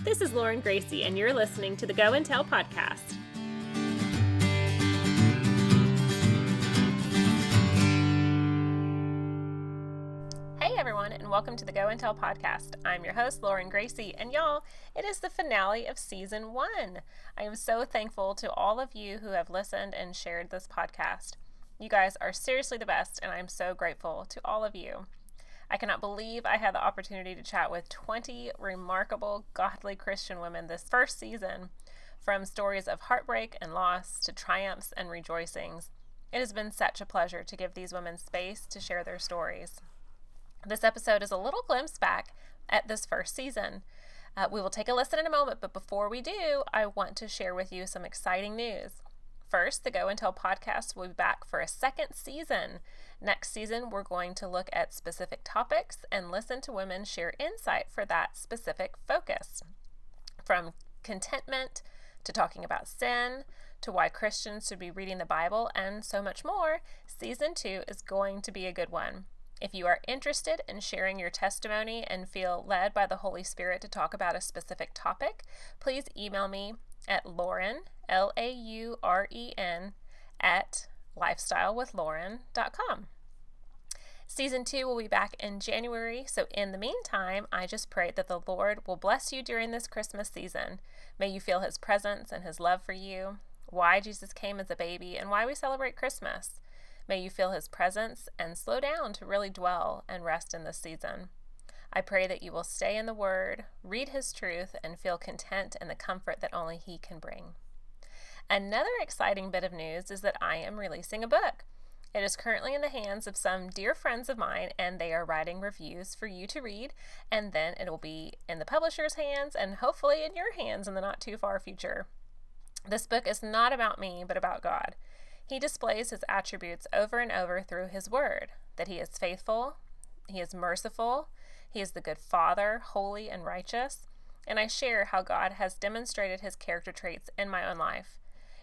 This is Lauren Greci, and you're listening to the Go and Tell podcast. Hey everyone, and welcome to the Go and Tell podcast. I'm your host, Lauren Greci, and y'all, it is the finale of season 1. I am so thankful to all of you who have listened and shared this podcast. You guys are seriously the best, and I'm so grateful to all of you. I cannot believe I had the opportunity to chat with 20 remarkable, godly Christian women this first season. From stories of heartbreak and loss to triumphs and rejoicings, it has been such a pleasure to give these women space to share their stories. This episode is a little glimpse back at this first season. We will take a listen in a moment, but before we do, I want to share with you some exciting news. First, the Go and Tell podcast will be back for a second season. Next season, we're going to look at specific topics and listen to women share insight for that specific focus. From contentment to talking about sin to why Christians should be reading the Bible and so much more, season 2 is going to be a good one. If you are interested in sharing your testimony and feel led by the Holy Spirit to talk about a specific topic, please email me at Lauren, Lauren, at lifestylewithlauren.com. Season 2 will be back in January, so in the meantime, I just pray that the Lord will bless you during this Christmas season. May you feel His presence and His love for you, why Jesus came as a baby, and why we celebrate Christmas. May you feel His presence and slow down to really dwell and rest in this season. I pray that you will stay in the Word, read His truth, and feel content in the comfort that only He can bring. Another exciting bit of news is that I am releasing a book. It is currently in the hands of some dear friends of mine, and they are writing reviews for you to read, and then it will be in the publisher's hands and hopefully in your hands in the not too far future. This book is not about me, but about God. He displays His attributes over and over through His Word, that He is faithful, He is merciful, He is the good Father, holy and righteous, and I share how God has demonstrated His character traits in my own life.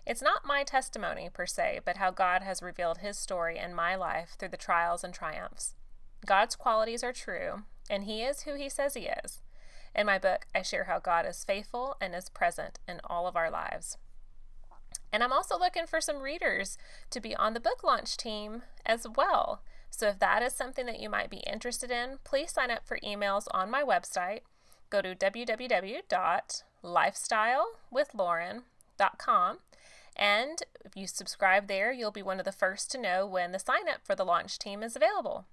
It's not my testimony per se, but how God has revealed His story in my life through the trials and triumphs. God's qualities are true, and He is who He says He is. In my book, I share how God is faithful and is present in all of our lives. And I'm also looking for some readers to be on the book launch team as well. So if that is something that you might be interested in, please sign up for emails on my website. Go to www.lifestylewithlauren.com. And if you subscribe there, you'll be one of the first to know when the sign up for the launch team is available.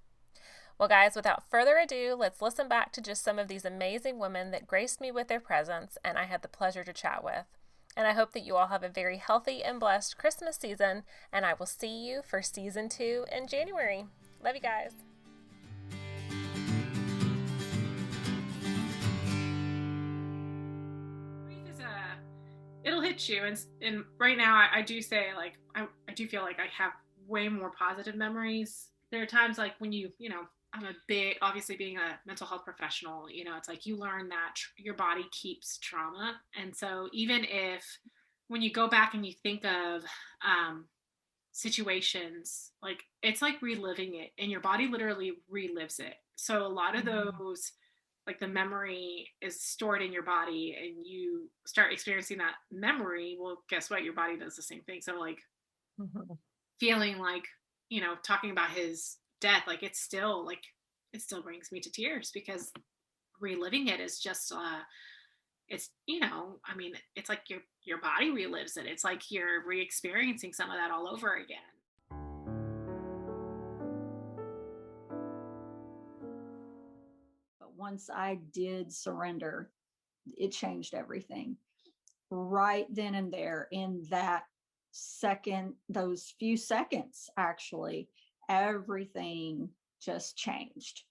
Well, guys, without further ado, let's listen back to just some of these amazing women that graced me with their presence and I had the pleasure to chat with. And I hope that you all have a very healthy and blessed Christmas season, and I will see you for season 2 in January. Love you guys. It'll hit you, and right now I do say, like, I do feel like I have way more positive memories. There are times like when I'm a big, obviously being a mental health professional, it's like you learn that your body keeps trauma. And so even if when you go back and you think of situations, like it's like reliving it and your body literally relives it. So a lot of those, like the memory is stored in your body and you start experiencing that memory. Well, guess what? Your body does the same thing. So like feeling like, talking about his death, like it still brings me to tears because reliving it is just it's it's like your body relives it. It's like you're re-experiencing some of that all over again. But once I did surrender, it changed everything right then and there. In that second, those few seconds, actually, everything just changed.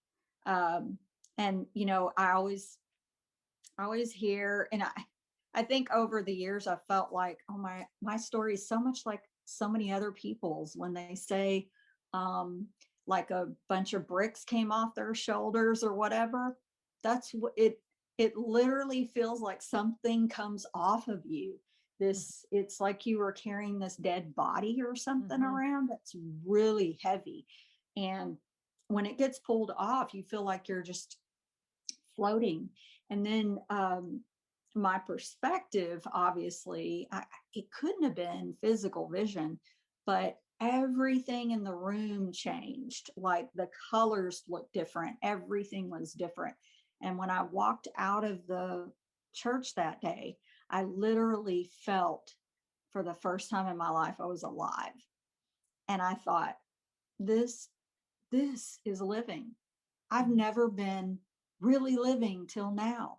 And I always hear, and I think over the years I felt like, oh, my story is so much like so many other people's when they say like a bunch of bricks came off their shoulders or whatever. That's what it literally feels like something comes off of you. It's like you were carrying this dead body or something around that's really heavy. And when it gets pulled off, you feel like you're just floating. And then my perspective, obviously, it couldn't have been physical vision, but everything in the room changed. Like the colors looked different, everything was different. And when I walked out of the church that day, I literally felt for the first time in my life I was alive. And I thought, this is living. I've never been really living till now.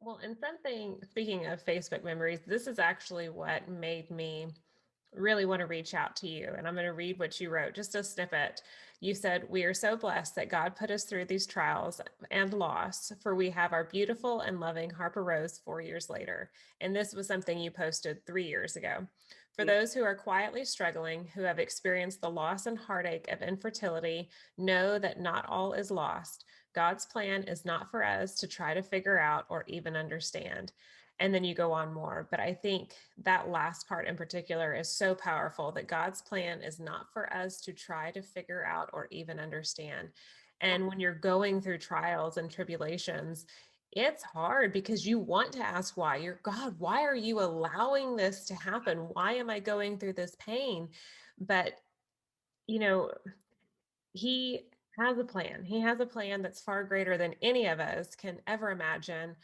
Well, and something, speaking of Facebook memories, this is actually what made me really want to reach out to you. And I'm going to read what you wrote, just a snippet. You said, "We are so blessed that God put us through these trials and loss, for we have our beautiful and loving Harper Rose 4 years later." And this was something you posted 3 years ago. "For those who are quietly struggling, who have experienced the loss and heartache of infertility, know that not all is lost. God's plan is not for us to try to figure out or even understand." And then you go on more. But I think that last part in particular is so powerful, that God's plan is not for us to try to figure out or even understand. And when you're going through trials and tribulations, it's hard because you want to ask why. You're, God, why are you allowing this to happen? Why am I going through this pain? But, you know, he has a plan. He has a plan that's far greater than any of us can ever imagine.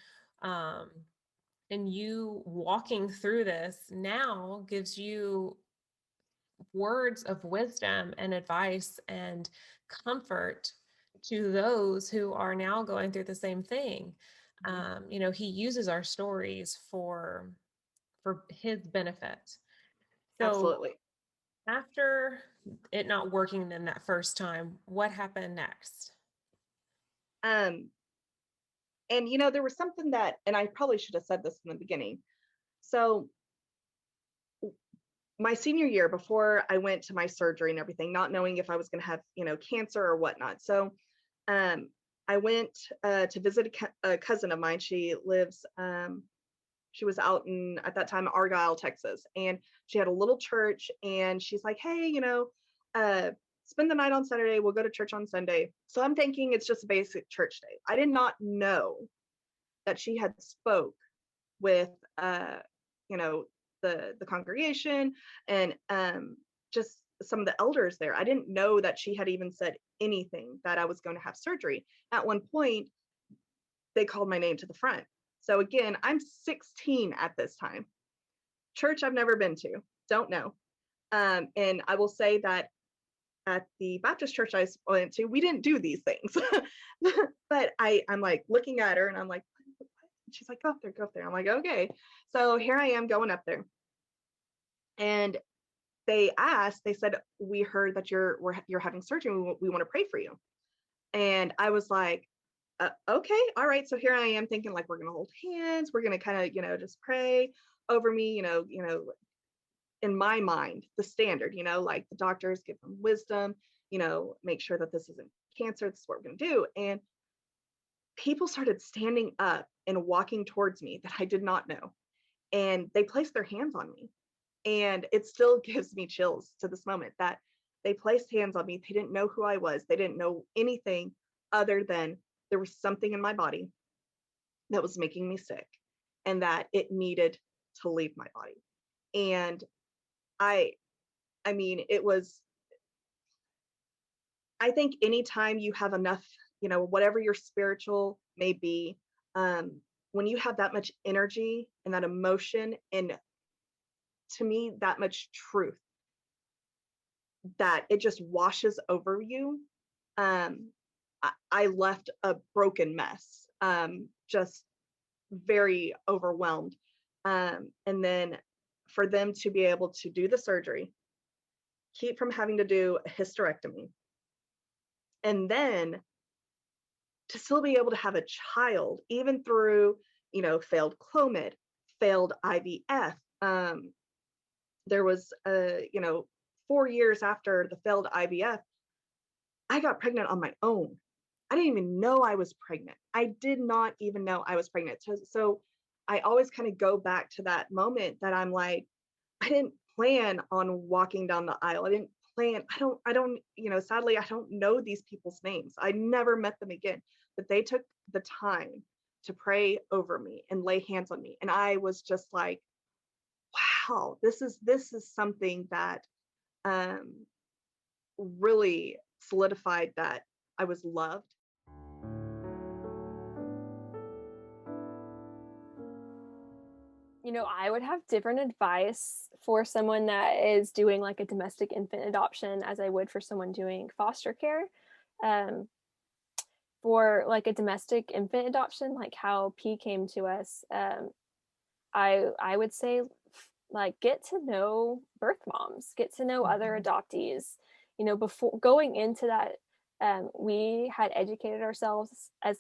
And you walking through this now gives you words of wisdom and advice and comfort to those who are now going through the same thing. He uses our stories for his benefit. So Absolutely. after it not working then that first time, what happened next? And there was something that, and I probably should have said this in the beginning. So my senior year, before I went to my surgery and everything, not knowing if I was going to have, cancer or whatnot. So I went to visit a cousin of mine. She lives, she was out in, at that time, Argyle, Texas. And she had a little church, and she's like, "Hey, spend the night on Saturday. We'll go to church on Sunday." So I'm thinking it's just a basic church day. I did not know that she had spoke with, the congregation and just some of the elders there. I didn't know that she had even said anything that I was going to have surgery. At one point, they called my name to the front. So again, I'm 16 at this time. Church I've never been to, don't know. And I will say that at the Baptist church I went to, we didn't do these things. But I'm like looking at her and I'm like, what? She's like, "Go up there, go up there." I'm like, okay. So here I am going up there. And they said, "We heard that you're having surgery. We want to pray for you." And I was like, okay, all right. So here I am thinking like, we're going to hold hands. We're going to kind of, just pray over me, in my mind, the standard, like the doctors give them wisdom, make sure that this isn't cancer. This is what we're going to do. And people started standing up and walking towards me that I did not know. And they placed their hands on me. And it still gives me chills to this moment that they placed hands on me. They didn't know who I was. They didn't know anything other than there was something in my body that was making me sick and that it needed to leave my body. And I mean, it was, I think anytime you have enough, whatever your spiritual may be, when you have that much energy and that emotion, and to me, that much truth, that it just washes over you. I left a broken mess, just very overwhelmed. And then for them to be able to do the surgery, keep from having to do a hysterectomy, and then to still be able to have a child, even through, failed Clomid, failed IVF. There was, 4 years after the failed IVF, I got pregnant on my own. I didn't even know I was pregnant. I did not even know I was pregnant. So I always kind of go back to that moment that I'm like, I didn't plan on walking down the aisle. I didn't plan. I don't, sadly, I don't know these people's names. I never met them again, but they took the time to pray over me and lay hands on me. And I was just like, wow, this is something that really solidified that I was loved. I would have different advice for someone that is doing like a domestic infant adoption as I would for someone doing foster care. For like a domestic infant adoption, like how P came to us, I would say like get to know birth moms, get to know other adoptees. Before going into that, we had educated ourselves as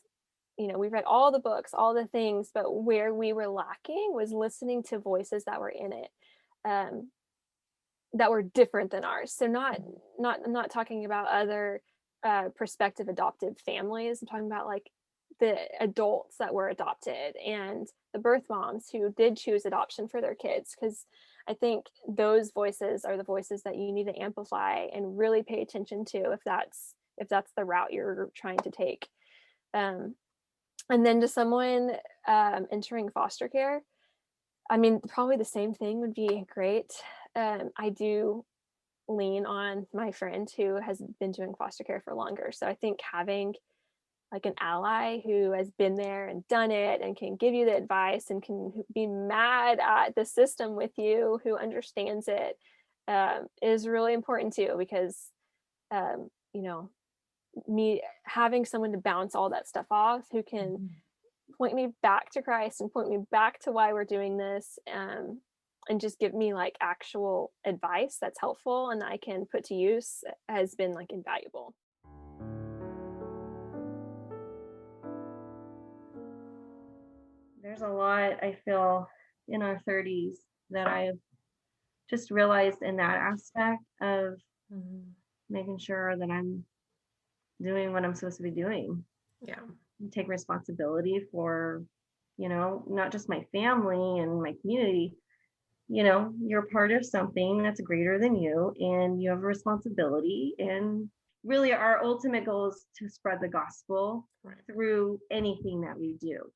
we read all the books, all the things, but where we were lacking was listening to voices that were in it, that were different than ours. So not talking about other prospective adoptive families. I'm talking about like the adults that were adopted and the birth moms who did choose adoption for their kids, because I think those voices are the voices that you need to amplify and really pay attention to if that's the route you're trying to take. And then to someone entering foster care, I mean, probably the same thing would be great. I do lean on my friend who has been doing foster care for longer. So I think having like an ally who has been there and done it and can give you the advice and can be mad at the system with you, who understands it, is really important too, because, me having someone to bounce all that stuff off who can point me back to Christ and point me back to why we're doing this, and just give me like actual advice that's helpful and I can put to use, has been like invaluable. There's a lot, I feel, in our 30s that I've just realized in that aspect of making sure that I'm doing what I'm supposed to be doing. Yeah. Take responsibility for, not just my family and my community. You're part of something that's greater than you, and you have a responsibility. And really, our ultimate goal is to spread the gospel through anything that we do.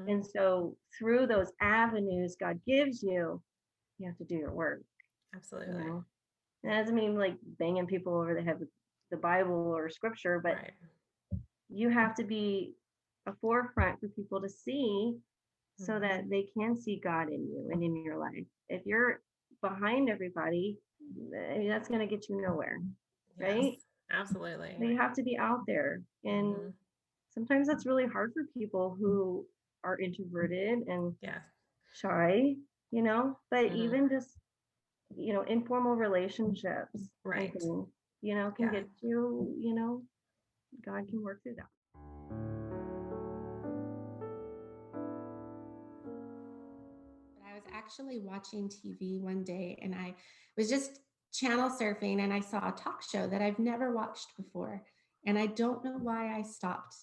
And so, through those avenues God gives you, you have to do your work. Absolutely. And that doesn't mean like banging people over the head with the Bible or scripture, but you have to be a forefront for people to see, so that they can see God in you and in your life. If you're behind everybody, that's going to get you nowhere, right? Absolutely. So you have to be out there. And sometimes that's really hard for people who are introverted and shy, but even just, informal relationships, can get you, God can work through that. I was actually watching TV one day and I was just channel surfing and I saw a talk show that I've never watched before. And I don't know why I stopped.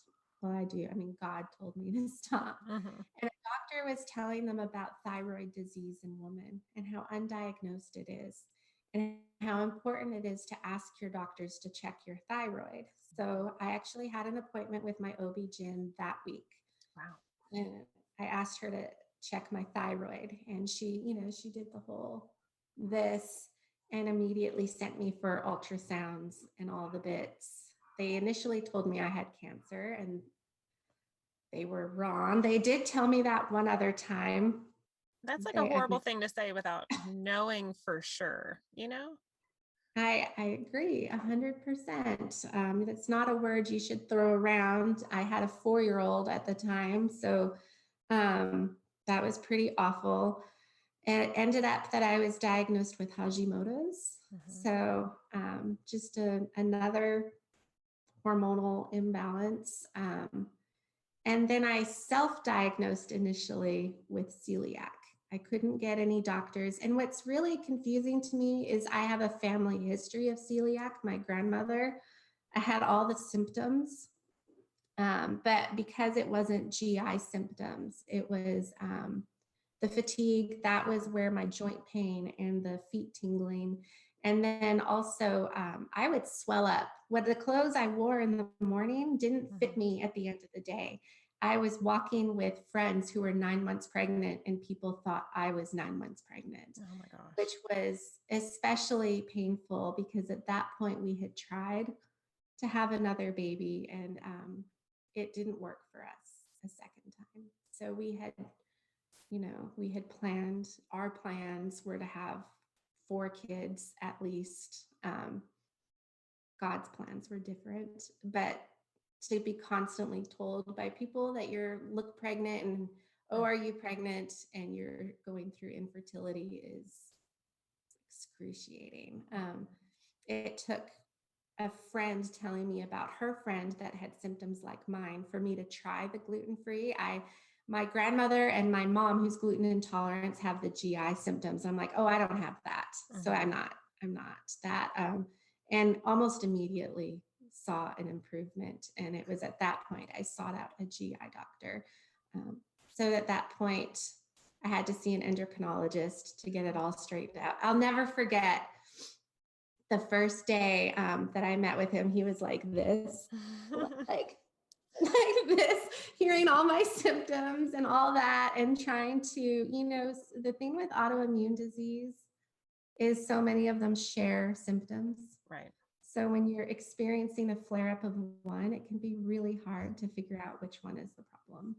Well, I do. I mean, God told me to stop. And a doctor was telling them about thyroid disease in women and how undiagnosed it is and how important it is to ask your doctors to check your thyroid. So I actually had an appointment with my OB-GYN that week. Wow. And I asked her to check my thyroid, and she did the whole this and immediately sent me for ultrasounds and all the bits. They initially told me I had cancer, and they were wrong. They did tell me that one other time. That's like a horrible thing to say without knowing for sure, I agree 100%. It's not a word you should throw around. I had a 4-year-old at the time, so that was pretty awful. And it ended up that I was diagnosed with Hashimoto's. So just another hormonal imbalance. And then I self-diagnosed initially with celiac. I couldn't get any doctors. And what's really confusing to me is I have a family history of celiac. My grandmother, I had all the symptoms. But because it wasn't GI symptoms, it was the fatigue. That was where my joint pain and the feet tingling And then also, I would swell up. What the clothes I wore in the morning didn't fit me at the end of the day. I was walking with friends who were 9 months pregnant, and people thought I was 9 months pregnant. Oh my gosh. Which was especially painful because at that point we had tried to have another baby, and it didn't work for us a second time. So we had planned, our plans were to have 4 kids at least. God's plans were different, but to be constantly told by people that you're look pregnant and, oh, are you pregnant, and you're going through infertility is excruciating. It took a friend telling me about her friend that had symptoms like mine for me to try the gluten-free. My grandmother and my mom, who's gluten intolerant, have the GI symptoms. I'm like, oh, I don't have that. So I'm not that. And almost immediately saw an improvement. And it was at that point I sought out a GI doctor. So at that point, I had to see an endocrinologist to get it all straightened out. I'll never forget the first day that I met with him. He was like this, like this, hearing all my symptoms and all that, and trying to, the thing with autoimmune disease is so many of them share symptoms. Right. So when you're experiencing a flare up of one, it can be really hard to figure out which one is the problem.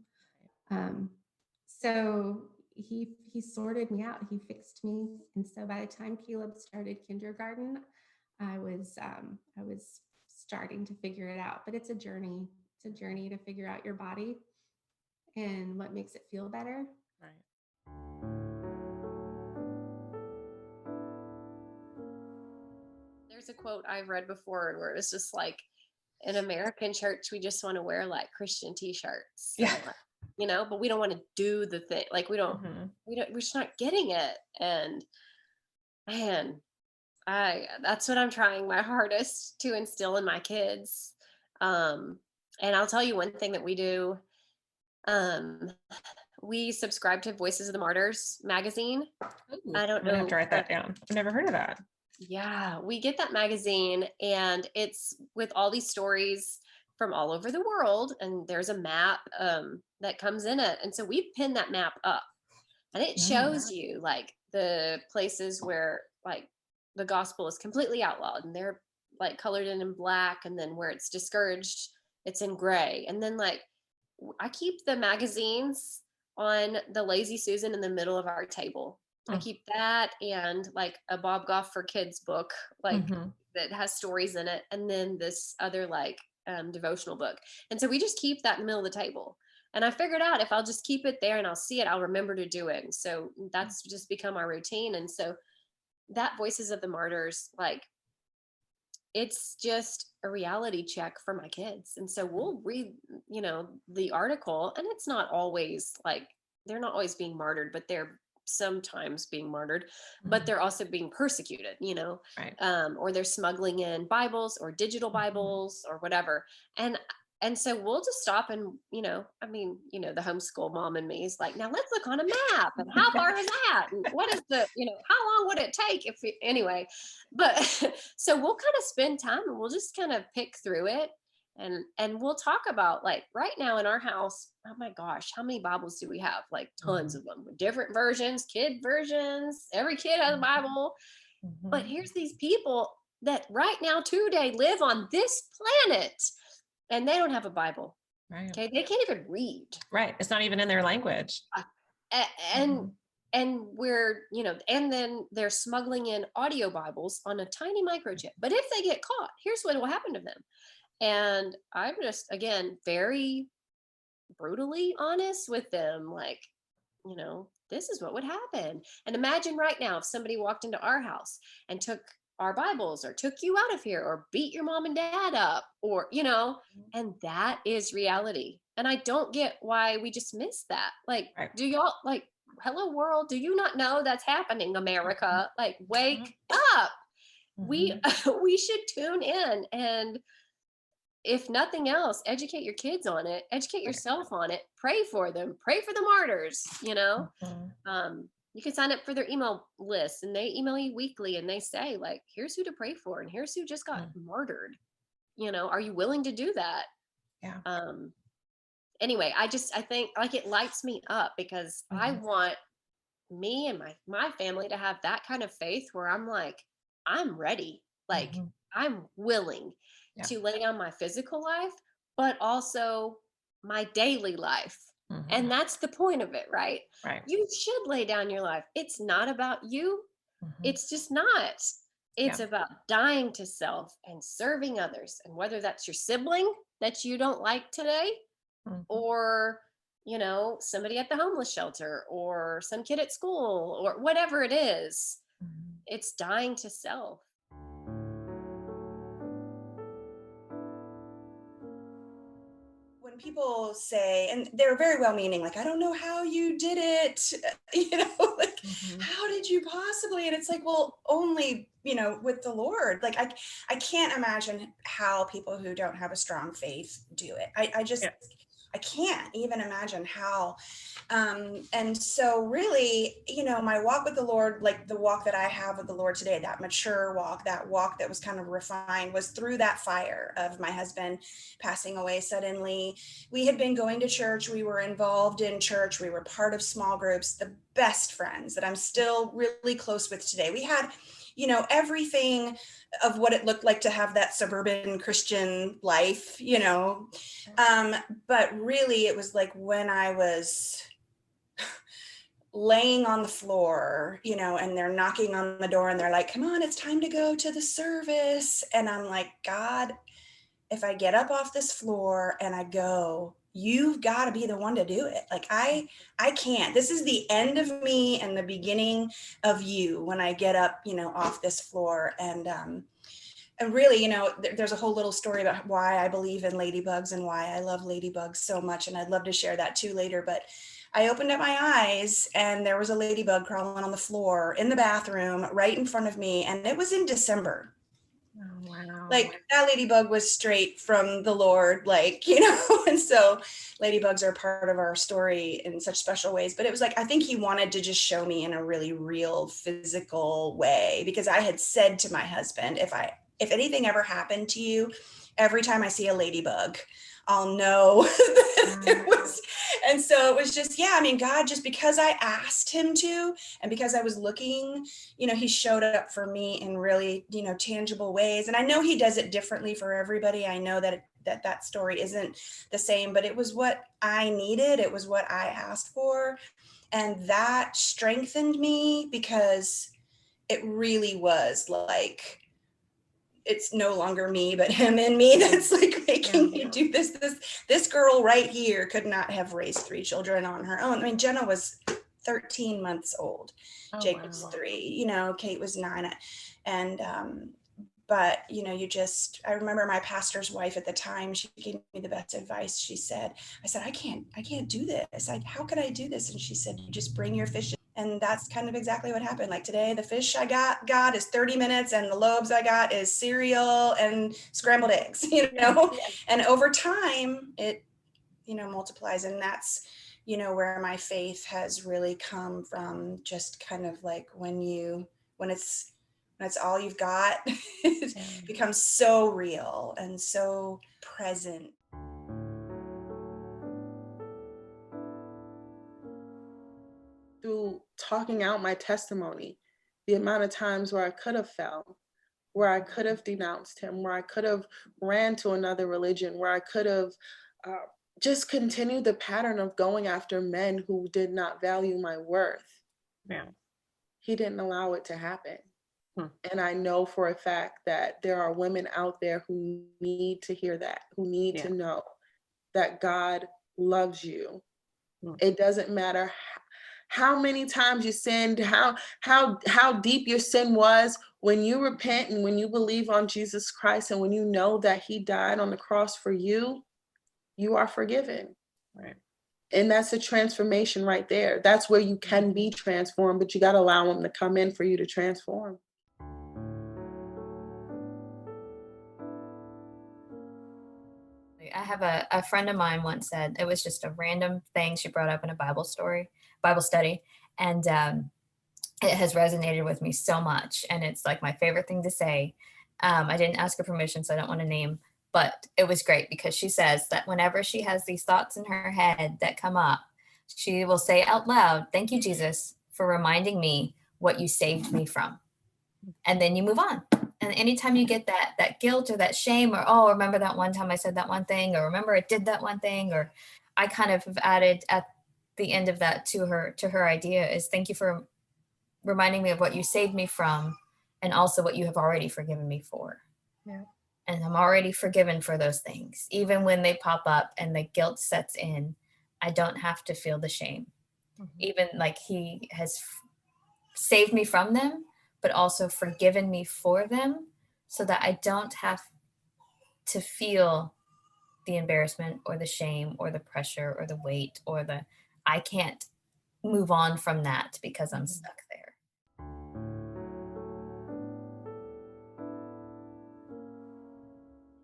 So he sorted me out. He fixed me. And so by the time Caleb started kindergarten, I was starting to figure it out. But it's a journey. It's a journey to figure out your body and what makes it feel better. Right. There's a quote I've read before where it was just like, in American church, we just want to wear like Christian t-shirts. Yeah. But we don't want to do the thing. Like we're just not getting it. And man, that's what I'm trying my hardest to instill in my kids. And I'll tell you one thing that we do. We subscribe to Voices of the Martyrs magazine. Ooh, I don't I'm know. gonna have to write that down. I've never heard of that. Yeah, we get that magazine, and it's with all these stories from all over the world, and there's a map that comes in it. And so we pin that map up, and it shows you like the places where like the gospel is completely outlawed, and they're like colored in black, and then where it's discouraged, it's in gray. And then like I keep the magazines on the Lazy Susan in the middle of our table. I keep that and like a Bob Goff for Kids book, like that has stories in it. And then this other like devotional book. And so we just keep that in the middle of the table. And I figured out if I'll just keep it there and I'll see it, I'll remember to do it. And so that's just become our routine. And so that Voices of the Martyrs, like it's just a reality check for my kids. And so we'll read, the article, and it's not always like, they're not always being martyred, but they're sometimes being martyred, but they're also being persecuted, Right. Or they're smuggling in Bibles or digital Bibles or whatever. And so we'll just stop and, the homeschool mom and me is like, now let's look on a map, and how far is that? And what is the, how long would it take anyway, but so we'll kind of spend time and we'll just kind of pick through it. And we'll talk about like right now in our house, oh my gosh, how many Bibles do we have? Like tons of them, different versions, kid versions, every kid has a Bible. But here's these people that right now today live on this planet and they don't have a Bible. Right. Okay. They can't even read. Right. It's not even in their language. And we're, and then they're smuggling in audio Bibles on a tiny microchip. But if they get caught, here's what will happen to them. And I'm just, again, very brutally honest with them. Like, this is what would happen. And imagine right now if somebody walked into our house and took our Bibles or took you out of here or beat your mom and dad up or, and that is reality. And I don't get why we just miss that. Like, do y'all like, hello world, do you not know that's happening, America? Like, wake up. We should tune in, and if nothing else, educate your kids on it, educate yourself on it, pray for them, pray for the martyrs, You can sign up for their email list, and they email you weekly, and they say, like, here's who to pray for, and here's who just got martyred. Are you willing to do that? Yeah. Anyway, I think like it lights me up because I want me and my family to have that kind of faith where I'm like, I'm ready. Like I'm willing to lay down my physical life, but also my daily life. And that's the point of it, right? Right. You should lay down your life. It's not about you. It's just not. It's about dying to self and serving others. And whether that's your sibling that you don't like today, or somebody at the homeless shelter, or some kid at school, or whatever it is, it's dying to self. When people say, and they're very well meaning, like, I don't know how you did it, like, how did you possibly? And it's like, well, only, with the Lord. Like, I can't imagine how people who don't have a strong faith do it. I just, I can't even imagine how. And so really, my walk with the Lord, like the walk that I have with the Lord today, that mature walk, that walk that was kind of refined, was through that fire of my husband passing away suddenly. We had been going to church. We were involved in church. We were part of small groups, the best friends that I'm still really close with today. We had, everything of what it looked like to have that suburban Christian life, but really it was like when I was laying on the floor, and they're knocking on the door and they're like, come on, it's time to go to the service. And I'm like, God, if I get up off this floor and I go, you've got to be the one to do it. Like I can't. This is the end of me and the beginning of you when I get up, off this floor. And really, there's a whole little story about why I believe in ladybugs and why I love ladybugs so much. And I'd love to share that too later. But I opened up my eyes and there was a ladybug crawling on the floor in the bathroom right in front of me. And it was in December. Oh, wow. Like that ladybug was straight from the Lord, and so ladybugs are part of our story in such special ways. But it was like, I think he wanted to just show me in a really real physical way, because I had said to my husband, if anything ever happened to you, every time I see a ladybug, I'll know that there was. And so it was just, God, just because I asked him to, and because I was looking, he showed up for me in really, tangible ways. And I know he does it differently for everybody. I know that story isn't the same, but it was what I needed. It was what I asked for. And that strengthened me, because it really was like, it's no longer me, but him and me that's like making me do this. This girl right here could not have raised 3 children on her own. I mean, Jenna was 13 months old. Jake was 3, Kate was 9. And, but, I remember my pastor's wife at the time, she gave me the best advice. I said, I can't do this. How could I do this? And she said, you just bring your fish. And that's kind of exactly what happened. Like today, the fish I got is 30 minutes and the loaves I got is cereal and scrambled eggs, and over time it, multiplies. And that's, where my faith has really come from, just kind of like when it's all you've got, it becomes so real and so present. Through talking out my testimony, the amount of times where I could have fell, where I could have denounced him, where I could have ran to another religion, where I could have just continued the pattern of going after men who did not value my worth. Yeah. He didn't allow it to happen. And I know for a fact that there are women out there who need to hear that, who need to know that God loves you. It doesn't matter how many times you sinned, how deep your sin was. When you repent and when you believe on Jesus Christ and when you know that he died on the cross for you, you are forgiven. Right. And that's a transformation right there. That's where you can be transformed, but you got to allow him to come in for you to transform. I have a friend of mine once said, it was just a random thing she brought up in a Bible study. And it has resonated with me so much. And it's like my favorite thing to say. I didn't ask her permission, so I don't want to name, but it was great because she says that whenever she has these thoughts in her head that come up, she will say out loud, "Thank you, Jesus, for reminding me what you saved me from." And then you move on. And anytime you get that guilt or that shame, or, oh, remember that one time I said that one thing, or remember I did that one thing, or I kind of have added at the end of that to her idea is, thank you for reminding me of what you saved me from, and also what you have already forgiven me for. Yeah. And I'm already forgiven for those things. Even when they pop up and the guilt sets in, I don't have to feel the shame. Even like he has saved me from them, but also forgiven me for them, so that I don't have to feel the embarrassment or the shame or the pressure or the weight or I can't move on from that because I'm stuck there.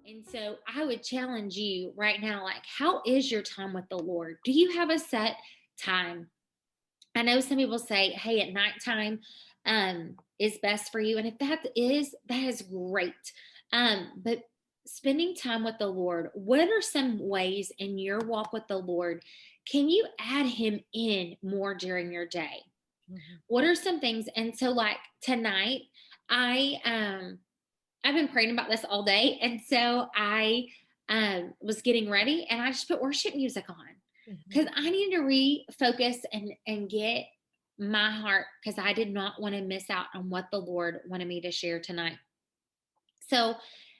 And so I would challenge you right now, like, how is your time with the Lord? Do you have a set time? I know some people say, hey, at nighttime is best for you. And if that is great. But spending time with the Lord, what are some ways in your walk with the Lord can you add him in more during your day? What are some things? And so like tonight, I've been praying about this all day. And so I was getting ready and I just put worship music on because I needed to refocus and get my heart, because I did not want to miss out on what the Lord wanted me to share tonight. So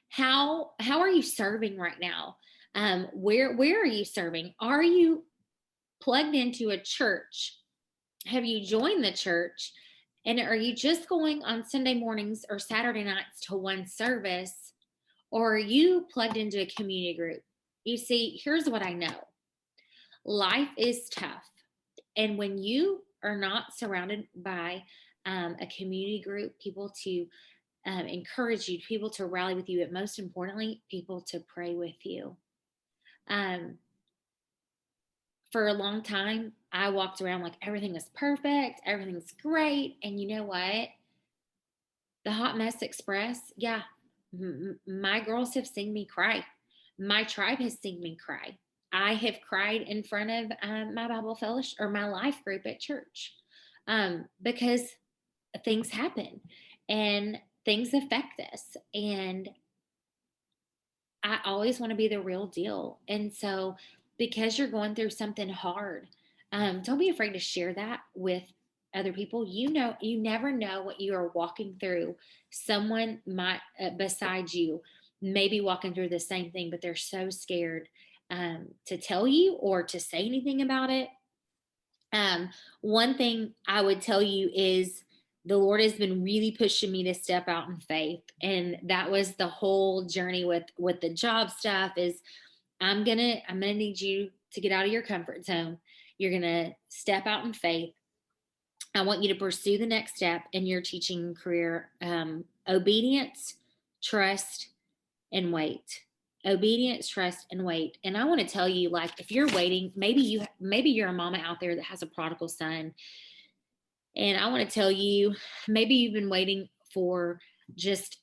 how are you serving right now? Where are you serving? Are you plugged into a church? Have you joined the church? And are you just going on Sunday mornings or Saturday nights to one service? Or are you plugged into a community group? You see, here's what I know. Life is tough. And when you are not surrounded by a community group, people to encourage you, people to rally with you, and most importantly, people to pray with you. For a long time, I walked around like everything is perfect, everything's great. And you know what? The Hot Mess Express, yeah, my girls have seen me cry. My tribe has seen me cry. I have cried in front of my Bible fellowship or my life group at church because things happen and things affect us. And I always want to be the real deal. And so because you're going through something hard, don't be afraid to share that with other people. You never know what you are walking through. Someone might beside you may be walking through the same thing, but they're so scared to tell you or to say anything about it. One thing I would tell you is the Lord has been really pushing me to step out in faith. And that was the whole journey with the job stuff is I'm gonna need you to get out of your comfort zone. You're gonna step out in faith. I want you to pursue the next step in your teaching career. Obedience, trust, and wait. Obedience, trust, and wait. And I want to tell you, like, if you're waiting, maybe you're a mama out there that has a prodigal son. And I want to tell you, maybe you've been waiting for just,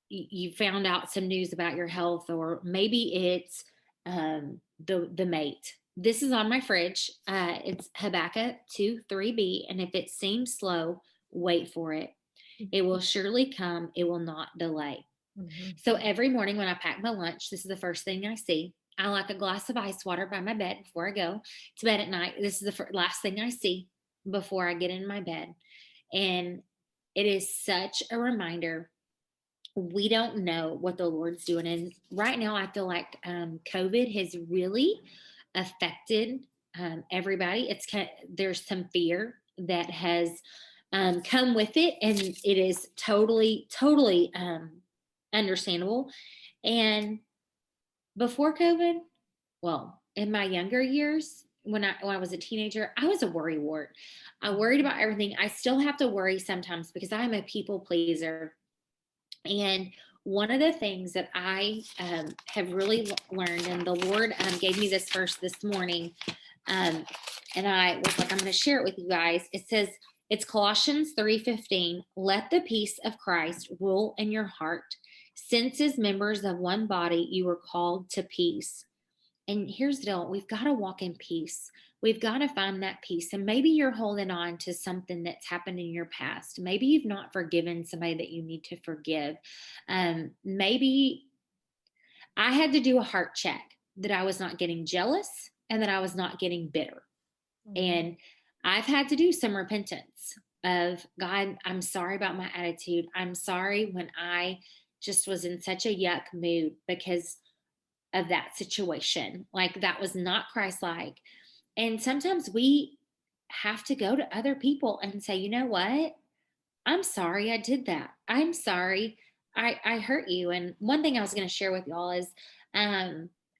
you found out some news about your health, or maybe it's the mate. This is on my fridge. It's Habakkuk 2:3b. And if it seems slow, wait for it. It will surely come. It will not delay. So every morning when I pack my lunch, this is the first thing I see. I like a glass of ice water by my bed before I go to bed at night. This is the last thing I see before I get in my bed. And it is such a reminder. We don't know what the Lord's doing. And right now I feel like COVID has really affected everybody. There's some fear that has come with it. And it is totally understandable. And before COVID, well, in my younger years, when I was a teenager, I was a worrywart. I worried about everything. I still have to worry sometimes because I'm a people pleaser. And one of the things that I have really learned, and the Lord gave me this verse this morning, and I was like, I'm going to share it with you guys. It says, It's Colossians 3:15. Let the peace of Christ rule in your heart. Since as members of one body, you were called to peace. And here's the deal. We've got to walk in peace. We've got to find that peace. And maybe you're holding on to something that's happened in your past. Maybe you've not forgiven somebody that you need to forgive. Maybe I had to do a heart check that I was not getting jealous and that I was not getting bitter. And I've had to do some repentance of, God, I'm sorry about my attitude. I'm sorry when I just was in such a yuck mood because of that situation. Like, that was not Christ-like. And sometimes we have to go to other people and say, you know what? I'm sorry I did that. I'm sorry I hurt you. And one thing I was going to share with y'all is,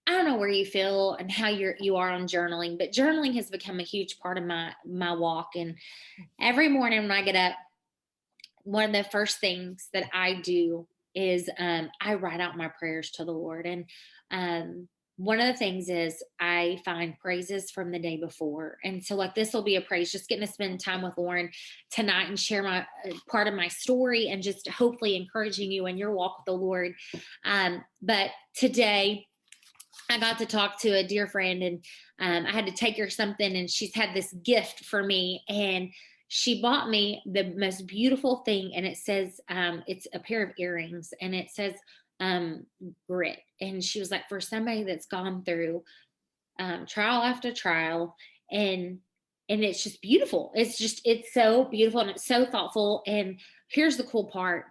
I don't know where you feel and how you are on journaling, but journaling has become a huge part of my walk. And every morning when I get up, one of the first things that I do is I write out my prayers to the Lord. And one of the things is I find praises from the day before. And so, like, this will be a praise, just getting to spend time with Lauren tonight and share my part of my story and just hopefully encouraging you in your walk with the Lord. But today I got to talk to a dear friend, and I had to take her something, and she's had this gift for me, and she bought me the most beautiful thing. And it says, it's a pair of earrings, and it says, grit. And she was like, for somebody that's gone through trial after trial, and it's just beautiful. It's so beautiful, and it's so thoughtful. And here's the cool part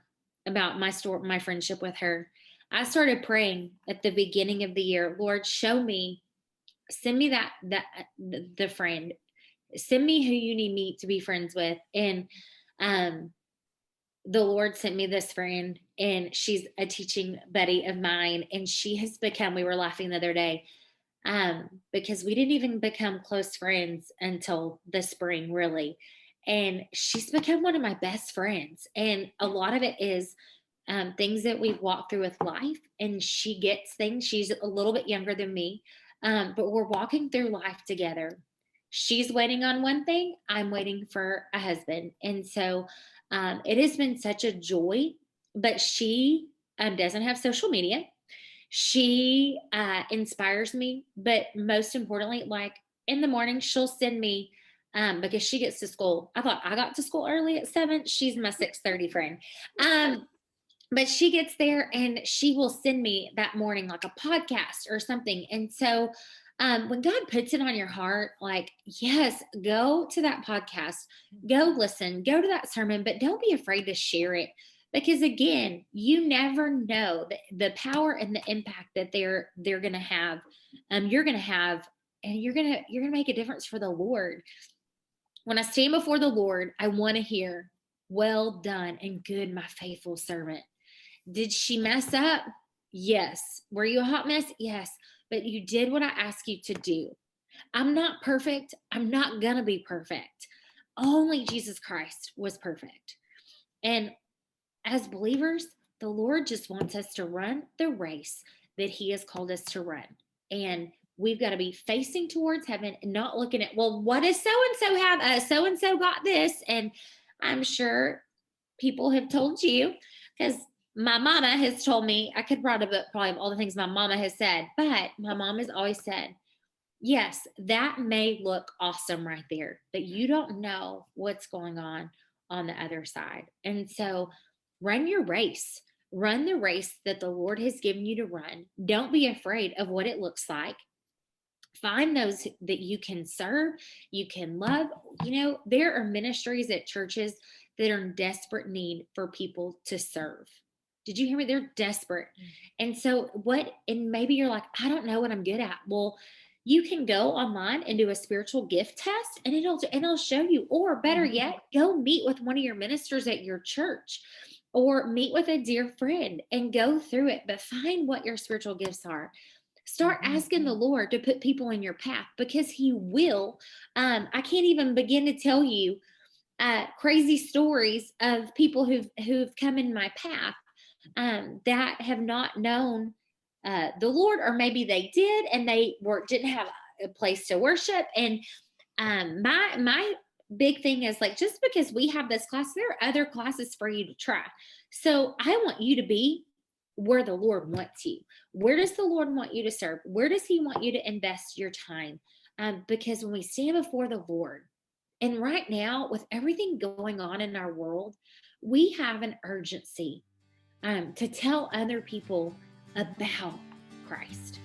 about my friendship with her. I started praying at the beginning of the year, Lord, send me the friend, send me who you need me to be friends with. And the Lord sent me this friend, and she's a teaching buddy of mine. And she has become, we were laughing the other day, because we didn't even become close friends until the spring, really. And she's become one of my best friends. And a lot of it is things that we've walked through with life, and she gets things. She's a little bit younger than me, but we're walking through life together. She's waiting on one thing. I'm waiting for a husband. And so it has been such a joy. But she doesn't have social media. She inspires me. But most importantly, like in the morning, she'll send me, because she gets to school. I thought I got to school early at 7. She's my 6:30 friend. But she gets there and she will send me that morning like a podcast or something. And so when God puts it on your heart, like, yes, go to that podcast, go listen, go to that sermon, but don't be afraid to share it. Because again, you never know the power and the impact that they're going to have. You're going to have, and you're going to make a difference for the Lord. When I stand before the Lord, I want to hear, well done and good, my faithful servant. Did she mess up? Yes. Were you a hot mess? Yes. But you did what I asked you to do. I'm not perfect. I'm not going to be perfect. Only Jesus Christ was perfect. And as believers, the Lord just wants us to run the race that he has called us to run. And we've got to be facing towards heaven and not looking at, well, what does so-and-so have? So-and-so got this. And I'm sure people have told you, because my mama has told me, I could write a book probably of all the things my mama has said, but my mom has always said, yes, that may look awesome right there, but you don't know what's going on the other side. And so run your race. Run the race that the Lord has given you to run. Don't be afraid of what it looks like. Find those that you can serve, you can love. You know, there are ministries at churches that are in desperate need for people to serve. Did you hear me? They're desperate. And so and maybe you're like, I don't know what I'm good at. Well, you can go online and do a spiritual gift test, and it'll show you. Or better yet, go meet with one of your ministers at your church, or meet with a dear friend and go through it. But find what your spiritual gifts are. Start asking the Lord to put people in your path, because he will. I can't even begin to tell you crazy stories of people who've come in my path that have not known the Lord, or maybe they did and they didn't have a place to worship. And my big thing is like, just because we have this class, there are other classes for you to try. So I want you to be where the Lord wants you. Where does the Lord want you to serve? Where does he want you to invest your time? Because when we stand before the Lord, and right now with everything going on in our world, we have an urgency to tell other people about Christ.